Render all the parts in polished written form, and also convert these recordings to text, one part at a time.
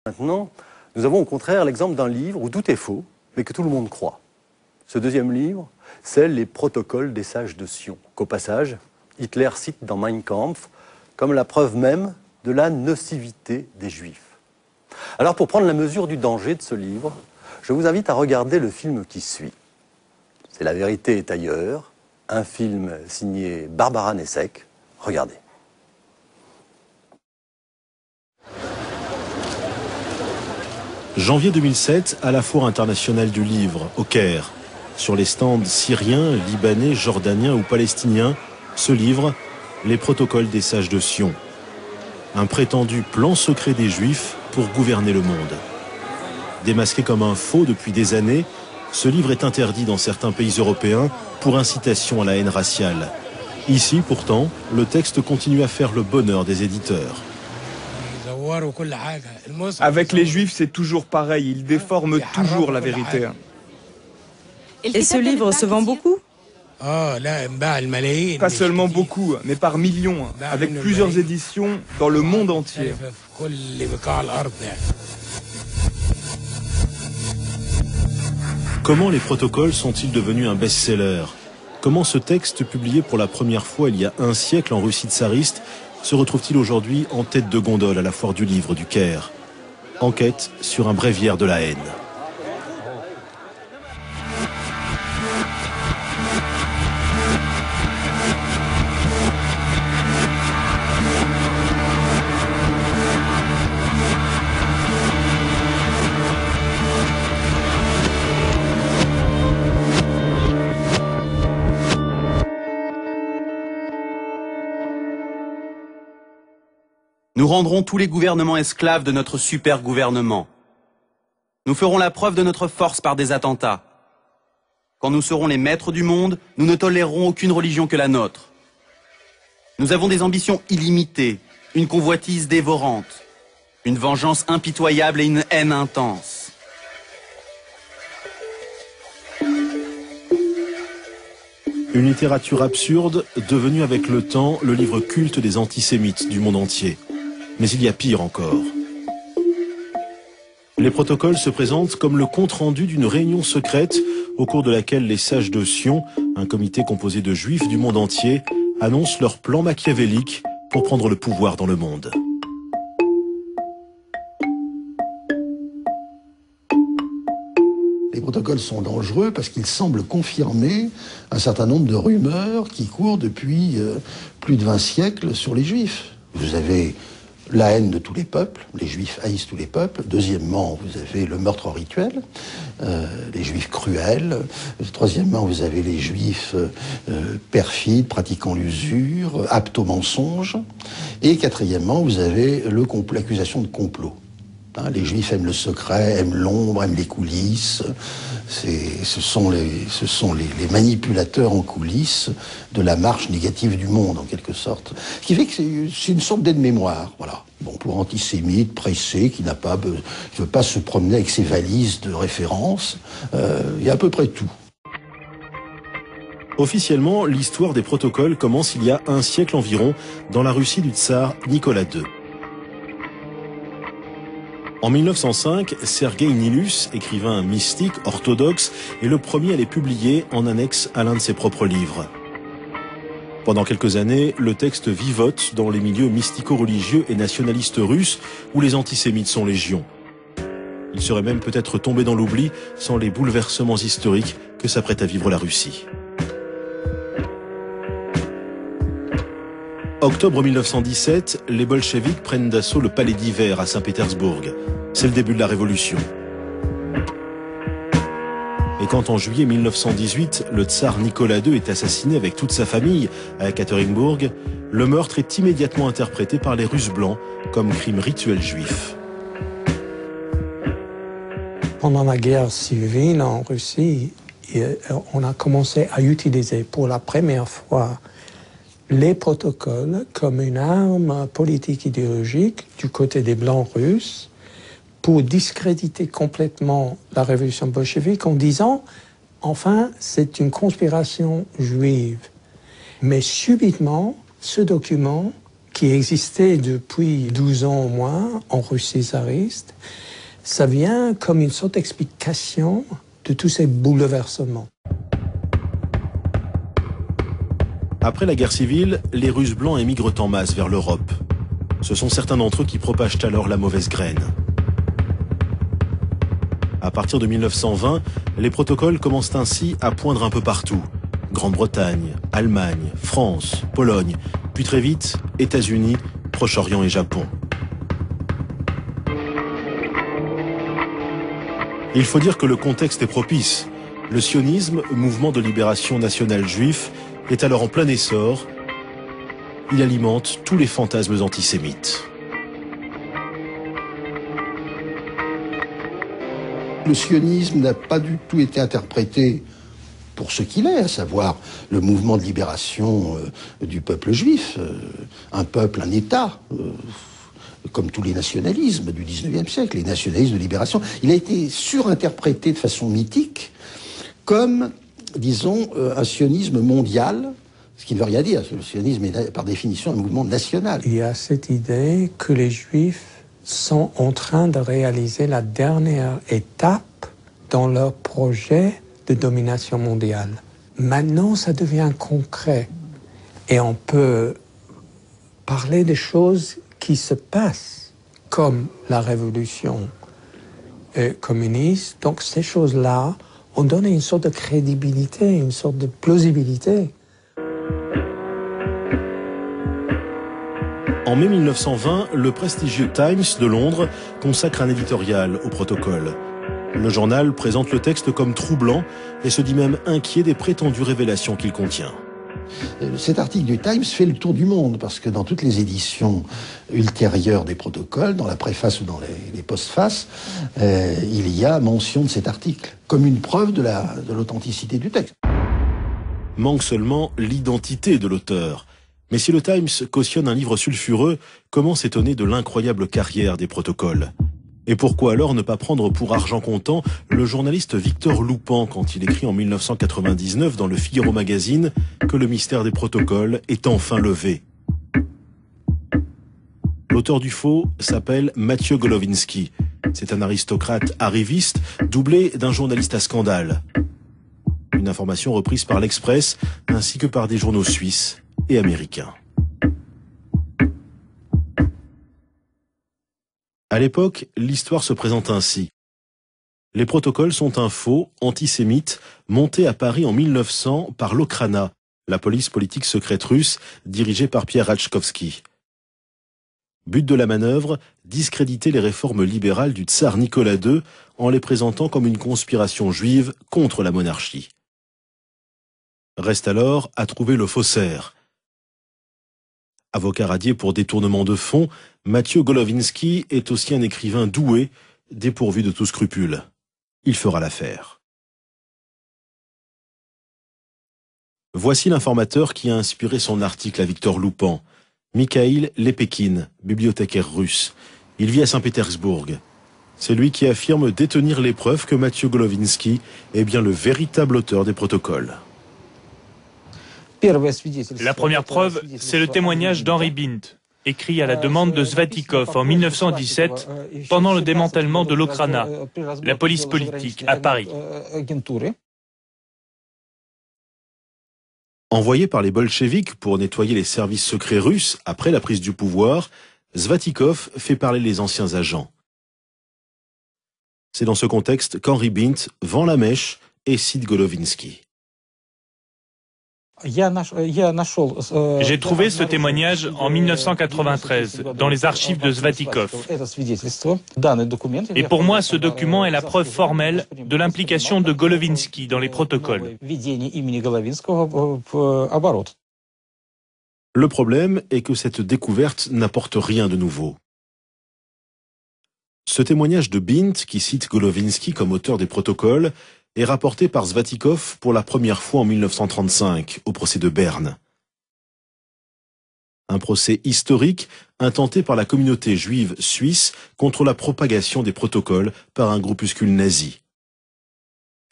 Maintenant, nous avons au contraire l'exemple d'un livre où tout est faux, mais que tout le monde croit. Ce deuxième livre, c'est Les protocoles des sages de Sion, qu'au passage, Hitler cite dans Mein Kampf comme la preuve même de la nocivité des Juifs. Alors pour prendre la mesure du danger de ce livre, je vous invite à regarder le film qui suit. C'est La vérité est ailleurs, un film signé Barbara Nessek. Regardez. Janvier 2007, à la Foire internationale du livre, au Caire. Sur les stands syriens, libanais, jordaniens ou palestiniens, ce livre, Les protocoles des sages de Sion. Un prétendu plan secret des Juifs pour gouverner le monde. Démasqué comme un faux depuis des années, ce livre est interdit dans certains pays européens pour incitation à la haine raciale. Ici, pourtant, le texte continue à faire le bonheur des éditeurs. Avec les Juifs, c'est toujours pareil, ils déforment toujours la vérité. Et ce livre se vend beaucoup? Pas seulement beaucoup, mais par millions, avec plusieurs éditions dans le monde entier. Comment les protocoles sont-ils devenus un best-seller? Comment ce texte, publié pour la première fois il y a un siècle en Russie tsariste, se retrouve-t-il aujourd'hui en tête de gondole à la Foire du livre du Caire? Enquête sur un bréviaire de la haine. Nous rendrons tous les gouvernements esclaves de notre super gouvernement. Nous ferons la preuve de notre force par des attentats. Quand nous serons les maîtres du monde, nous ne tolérerons aucune religion que la nôtre. Nous avons des ambitions illimitées, une convoitise dévorante, une vengeance impitoyable et une haine intense. Une littérature absurde, devenue avec le temps le livre culte des antisémites du monde entier. Mais il y a pire encore. Les protocoles se présentent comme le compte-rendu d'une réunion secrète au cours de laquelle les sages de Sion, un comité composé de juifs du monde entier, annoncent leur plan machiavélique pour prendre le pouvoir dans le monde. Les protocoles sont dangereux parce qu'ils semblent confirmer un certain nombre de rumeurs qui courent depuis plus de 20 siècles sur les juifs. Vous avez la haine de tous les peuples, les juifs haïssent tous les peuples. Deuxièmement, vous avez le meurtre rituel, les juifs cruels. Troisièmement, vous avez les juifs perfides, pratiquant l'usure, aptes au mensonge. Et quatrièmement, vous avez l'accusation de complot. Les juifs aiment le secret, aiment l'ombre, aiment les coulisses. Ce sont les manipulateurs en coulisses de la marche négative du monde, en quelque sorte. Ce qui fait que c'est une sorte d'aide-mémoire, voilà. Bon, pour antisémite, pressé, qui ne veut pas se promener avec ses valises de référence, il y a à peu près tout. Officiellement, l'histoire des protocoles commence il y a un siècle environ, dans la Russie du tsar Nicolas II. En 1905, Sergueï Nilus, écrivain mystique orthodoxe, est le premier à les publier en annexe à l'un de ses propres livres. Pendant quelques années, le texte vivote dans les milieux mystico-religieux et nationalistes russes où les antisémites sont légion. Il serait même peut-être tombé dans l'oubli sans les bouleversements historiques que s'apprête à vivre la Russie. Octobre 1917, les bolcheviks prennent d'assaut le palais d'hiver à Saint-Pétersbourg. C'est le début de la révolution. Et quand en juillet 1918, le tsar Nicolas II est assassiné avec toute sa famille à Ekaterinbourg, le meurtre est immédiatement interprété par les Russes blancs comme crime rituel juif. Pendant la guerre civile en Russie, on a commencé à utiliser pour la première fois les protocoles comme une arme politique idéologique du côté des Blancs russes pour discréditer complètement la révolution bolchevique en disant « enfin, c'est une conspiration juive ». Mais subitement, ce document qui existait depuis 12 ans au moins en Russie tsariste, ça vient comme une sorte d'explication de tous ces bouleversements. Après la guerre civile, les Russes blancs émigrent en masse vers l'Europe. Ce sont certains d'entre eux qui propagent alors la mauvaise graine. À partir de 1920, les protocoles commencent ainsi à poindre un peu partout. Grande-Bretagne, Allemagne, France, Pologne, puis très vite, États-Unis, Proche-Orient et Japon. Il faut dire que le contexte est propice. Le sionisme, mouvement de libération nationale juif, est alors en plein essor. Il alimente tous les fantasmes antisémites. Le sionisme n'a pas du tout été interprété pour ce qu'il est, à savoir le mouvement de libération du peuple juif, un peuple, un État, comme tous les nationalismes du XIXe siècle, les nationalismes de libération. Il a été surinterprété de façon mythique comme, disons, un sionisme mondial, ce qui ne veut rien dire, parce que le sionisme est par définition un mouvement national. Il y a cette idée que les Juifs sont en train de réaliser la dernière étape dans leur projet de domination mondiale. Maintenant, ça devient concret et on peut parler des choses qui se passent, comme la révolution communiste. Donc ces choses-là ont donné une sorte de crédibilité, une sorte de plausibilité. En mai 1920, le prestigieux Times de Londres consacre un éditorial au protocole. Le journal présente le texte comme troublant et se dit même inquiet des prétendues révélations qu'il contient. Cet article du Times fait le tour du monde parce que dans toutes les éditions ultérieures des protocoles, dans la préface ou dans les postfaces, il y a mention de cet article comme une preuve de l'authenticité du texte. Manque seulement l'identité de l'auteur. Mais si le Times cautionne un livre sulfureux, comment s'étonner de l'incroyable carrière des protocoles? Et pourquoi alors ne pas prendre pour argent comptant le journaliste Victor Loupan quand il écrit en 1999 dans le Figaro Magazine que le mystère des protocoles est enfin levé? L'auteur du faux s'appelle Mathieu Golovinsky. C'est un aristocrate arriviste doublé d'un journaliste à scandale. Une information reprise par l'Express ainsi que par des journaux suisses et américains. À l'époque, l'histoire se présente ainsi. Les protocoles sont un faux antisémite monté à Paris en 1900 par l'Okhrana, la police politique secrète russe dirigée par Pierre Ratchkovski. But de la manœuvre, discréditer les réformes libérales du tsar Nicolas II en les présentant comme une conspiration juive contre la monarchie. Reste alors à trouver le faussaire. Avocat radié pour détournement de fonds, Mathieu Golovinsky est aussi un écrivain doué, dépourvu de tout scrupule. Il fera l'affaire. Voici l'informateur qui a inspiré son article à Victor Loupan. Mikhail Lepekin, bibliothécaire russe. Il vit à Saint-Pétersbourg. C'est lui qui affirme détenir les preuves que Mathieu Golovinsky est bien le véritable auteur des protocoles. La première preuve, c'est le témoignage d'Henri Bindt, écrit à la demande de Svatikov en 1917 pendant le démantèlement de l'Okhrana, la police politique à Paris. Envoyé par les bolcheviks pour nettoyer les services secrets russes après la prise du pouvoir, Svatikov fait parler les anciens agents. C'est dans ce contexte qu'Henri Bindt vend la mèche et cite Golovinsky. J'ai trouvé ce témoignage en 1993 dans les archives de Svatikov. Et pour moi, ce document est la preuve formelle de l'implication de Golovinsky dans les protocoles. Le problème est que cette découverte n'apporte rien de nouveau. Ce témoignage de Bindt, qui cite Golovinsky comme auteur des protocoles, est rapporté par Svatikov pour la première fois en 1935, au procès de Berne. Un procès historique intenté par la communauté juive suisse contre la propagation des protocoles par un groupuscule nazi.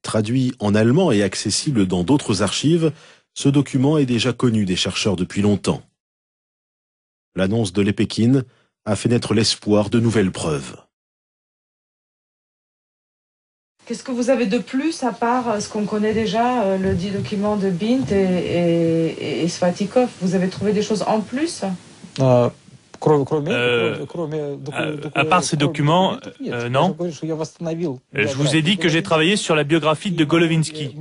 Traduit en allemand et accessible dans d'autres archives, ce document est déjà connu des chercheurs depuis longtemps. L'annonce de l'Epékin a fait naître l'espoir de nouvelles preuves. Qu'est-ce que vous avez de plus à part ce qu'on connaît déjà, le dit document de Bint et Svatikov? Vous avez trouvé des choses en plus? À part ces documents, non. Je vous ai dit que j'ai travaillé sur la biographie de Golovinsky.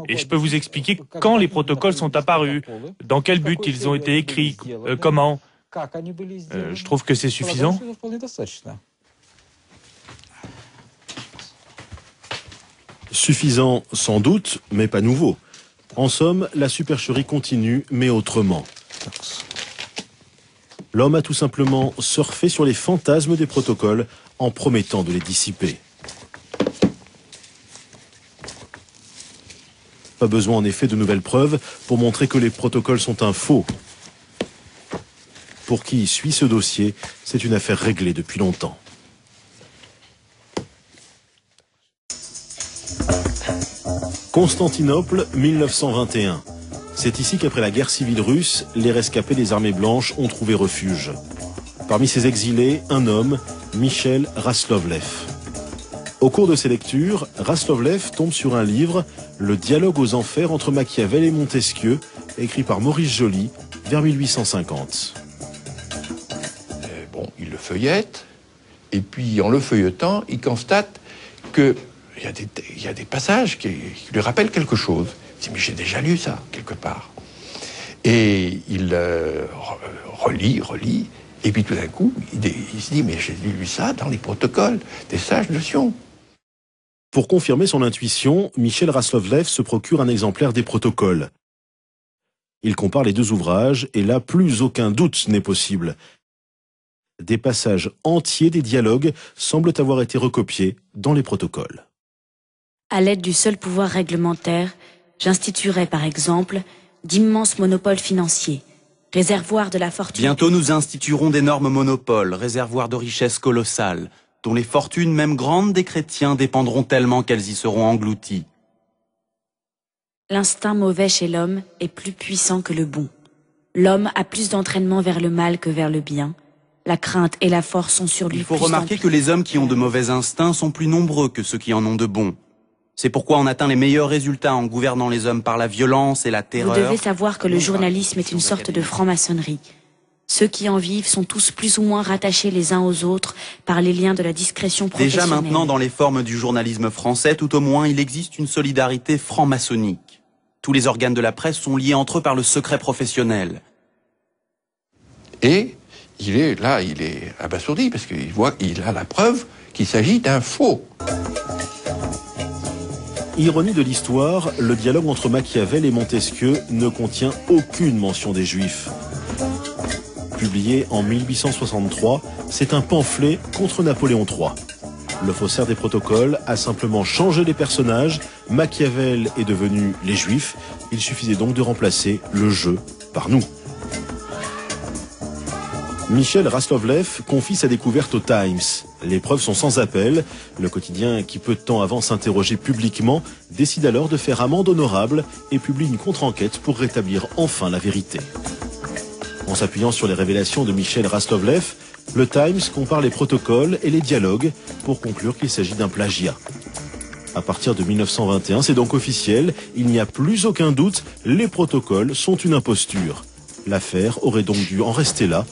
Et je peux vous expliquer quand les protocoles sont apparus, dans quel but ils ont été écrits, comment. Je trouve que c'est suffisant. Suffisant sans doute, mais pas nouveau. En somme, la supercherie continue, mais autrement. L'homme a tout simplement surfé sur les fantasmes des protocoles en promettant de les dissiper. Pas besoin en effet de nouvelles preuves pour montrer que les protocoles sont un faux. Pour qui suit ce dossier, c'est une affaire réglée depuis longtemps. Constantinople, 1921. C'est ici qu'après la guerre civile russe, les rescapés des armées blanches ont trouvé refuge. Parmi ces exilés, un homme, Michel Raslovlev. Au cours de ses lectures, Raslovlev tombe sur un livre, Le dialogue aux enfers entre Machiavel et Montesquieu, écrit par Maurice Joly, vers 1850. Il le feuillette, et puis en le feuilletant, il constate qu'il y a des passages qui lui rappellent quelque chose. Il dit, mais j'ai déjà lu ça, quelque part. Et il relit, et puis tout d'un coup, il se dit, mais j'ai lu ça dans les protocoles des sages de Sion. Pour confirmer son intuition, Michel Raslovlev se procure un exemplaire des protocoles. Il compare les deux ouvrages, et là, plus aucun doute n'est possible. Des passages entiers des dialogues semblent avoir été recopiés dans les protocoles. À l'aide du seul pouvoir réglementaire, j'instituerai par exemple d'immenses monopoles financiers, réservoirs de la fortune. Bientôt nous instituerons d'énormes monopoles, réservoirs de richesses colossales, dont les fortunes même grandes des chrétiens dépendront tellement qu'elles y seront englouties. L'instinct mauvais chez l'homme est plus puissant que le bon. L'homme a plus d'entraînement vers le mal que vers le bien. La crainte et la force sont sur lui. Il faut remarquer que les hommes qui ont de mauvais instincts sont plus nombreux que ceux qui en ont de bons. C'est pourquoi on atteint les meilleurs résultats en gouvernant les hommes par la violence et la terreur. Vous devez savoir que le journalisme est une sorte de franc-maçonnerie. Ceux qui en vivent sont tous plus ou moins rattachés les uns aux autres par les liens de la discrétion professionnelle. Déjà maintenant, dans les formes du journalisme français, tout au moins, il existe une solidarité franc-maçonnique. Tous les organes de la presse sont liés entre eux par le secret professionnel. Et il est abasourdi, parce qu'il voit qu'il a la preuve qu'il s'agit d'un faux. Ironie de l'histoire, le dialogue entre Machiavel et Montesquieu ne contient aucune mention des Juifs. Publié en 1863, c'est un pamphlet contre Napoléon III. Le faussaire des protocoles a simplement changé les personnages, Machiavel est devenu les Juifs, il suffisait donc de remplacer le jeu par nous. Michel Raslovlev confie sa découverte au Times. Les preuves sont sans appel. Le quotidien, qui peu de temps avant s'interrogeait publiquement, décide alors de faire amende honorable et publie une contre-enquête pour rétablir enfin la vérité. En s'appuyant sur les révélations de Michel Raslovlev, le Times compare les protocoles et les dialogues pour conclure qu'il s'agit d'un plagiat. À partir de 1921, c'est donc officiel, il n'y a plus aucun doute, les protocoles sont une imposture. L'affaire aurait donc dû en rester là.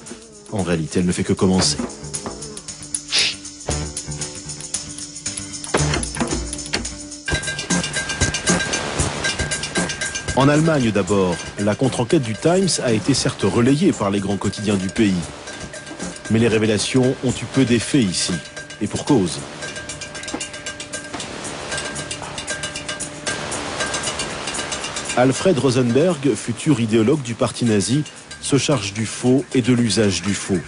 En réalité, elle ne fait que commencer. En Allemagne d'abord, la contre-enquête du Times a été certes relayée par les grands quotidiens du pays. Mais les révélations ont eu peu d'effet ici, et pour cause. Alfred Rosenberg, futur idéologue du parti nazi, se charge du faux et de l'usage du faux.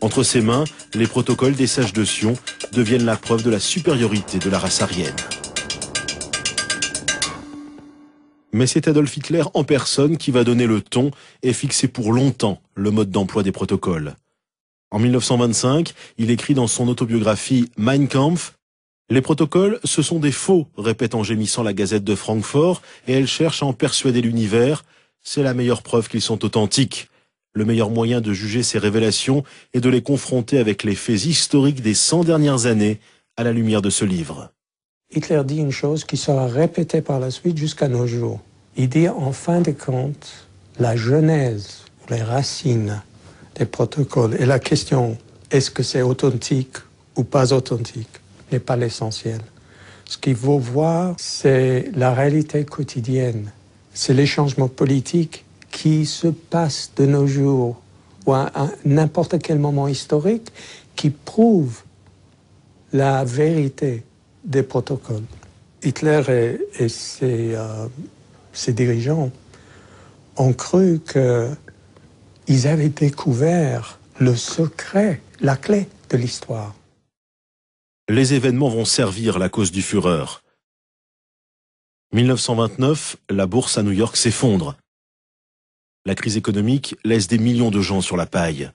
Entre ses mains, les protocoles des sages de Sion deviennent la preuve de la supériorité de la race aryenne. Mais c'est Adolf Hitler en personne qui va donner le ton et fixer pour longtemps le mode d'emploi des protocoles. En 1925, il écrit dans son autobiographie Mein Kampf « Les protocoles, ce sont des faux », répète en gémissant la Gazette de Francfort, et elle cherche à en persuader l'univers. C'est la meilleure preuve qu'ils sont authentiques. Le meilleur moyen de juger ces révélations est de les confronter avec les faits historiques des 100 dernières années à la lumière de ce livre. Hitler dit une chose qui sera répétée par la suite jusqu'à nos jours. Il dit en fin de compte, la genèse, les racines des protocoles et la question est-ce que c'est authentique ou pas authentique n'est pas l'essentiel. Ce qu'il faut voir, c'est la réalité quotidienne, c'est les changements politiques qui se passent de nos jours ou à n'importe quel moment historique qui prouvent la vérité des protocoles. Hitler et ses dirigeants ont cru qu'ils avaient découvert le secret, la clé de l'histoire. Les événements vont servir la cause du Führer. 1929, la bourse à New York s'effondre. La crise économique laisse des millions de gens sur la paille.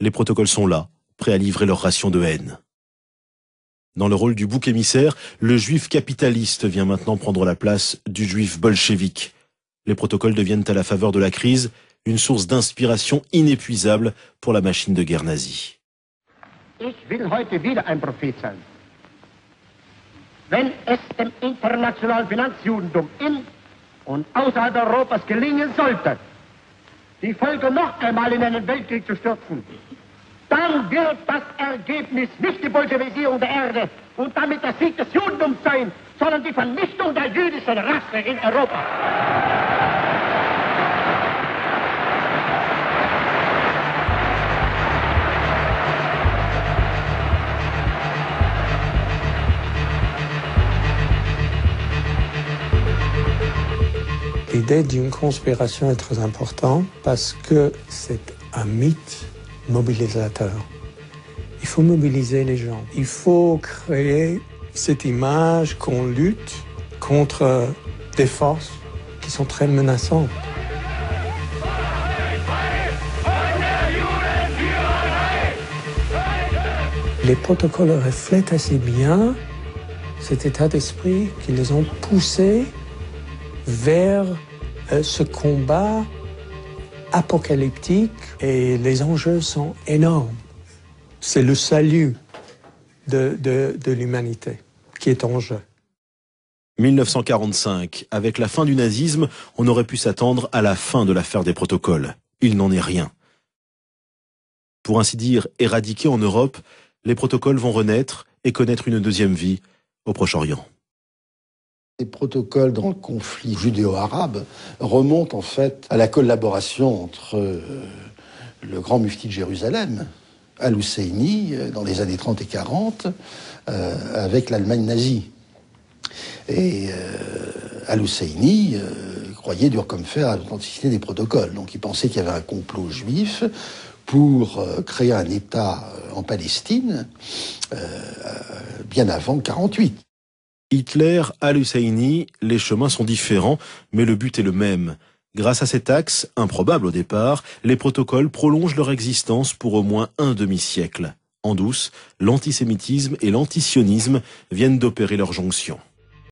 Les protocoles sont là, prêts à livrer leur ration de haine. Dans le rôle du bouc émissaire, le juif capitaliste vient maintenant prendre la place du juif bolchevique. Les protocoles deviennent à la faveur de la crise une source d'inspiration inépuisable pour la machine de guerre nazie. Ich will heute wieder ein Prophet sein. Wenn es dem internationalen Finanzjudentum in und außerhalb Europas gelingen sollte, die Völker noch einmal in einen Weltkrieg zu stürzen, dann wird das Ergebnis nicht die Bolschewisierung der Erde und damit der Sieg des Judentums sein, sondern die Vernichtung der jüdischen Rasse in Europa. L'idée d'une conspiration est très importante parce que c'est un mythe mobilisateur. Il faut mobiliser les gens. Il faut créer cette image qu'on lutte contre des forces qui sont très menaçantes. Les protocoles reflètent assez bien cet état d'esprit qui les ont poussés vers ce combat apocalyptique et les enjeux sont énormes. C'est le salut de l'humanité qui est en jeu. 1945, avec la fin du nazisme, on aurait pu s'attendre à la fin de l'affaire des protocoles. Il n'en est rien. Pour ainsi dire, éradiqués en Europe, les protocoles vont renaître et connaître une deuxième vie au Proche-Orient. Les protocoles dans le conflit judéo-arabe remontent en fait à la collaboration entre le grand mufti de Jérusalem, Al-Husseini, dans les années 30 et 40, avec l'Allemagne nazie. Et Al-Husseini croyait dur comme fer à l'authenticité des protocoles. Donc il pensait qu'il y avait un complot juif pour créer un État en Palestine bien avant 1948. Hitler, Al-Husseini, les chemins sont différents, mais le but est le même. Grâce à cet axe, improbable au départ, les protocoles prolongent leur existence pour au moins un demi-siècle. En douce, l'antisémitisme et l'antisionisme viennent d'opérer leur jonction.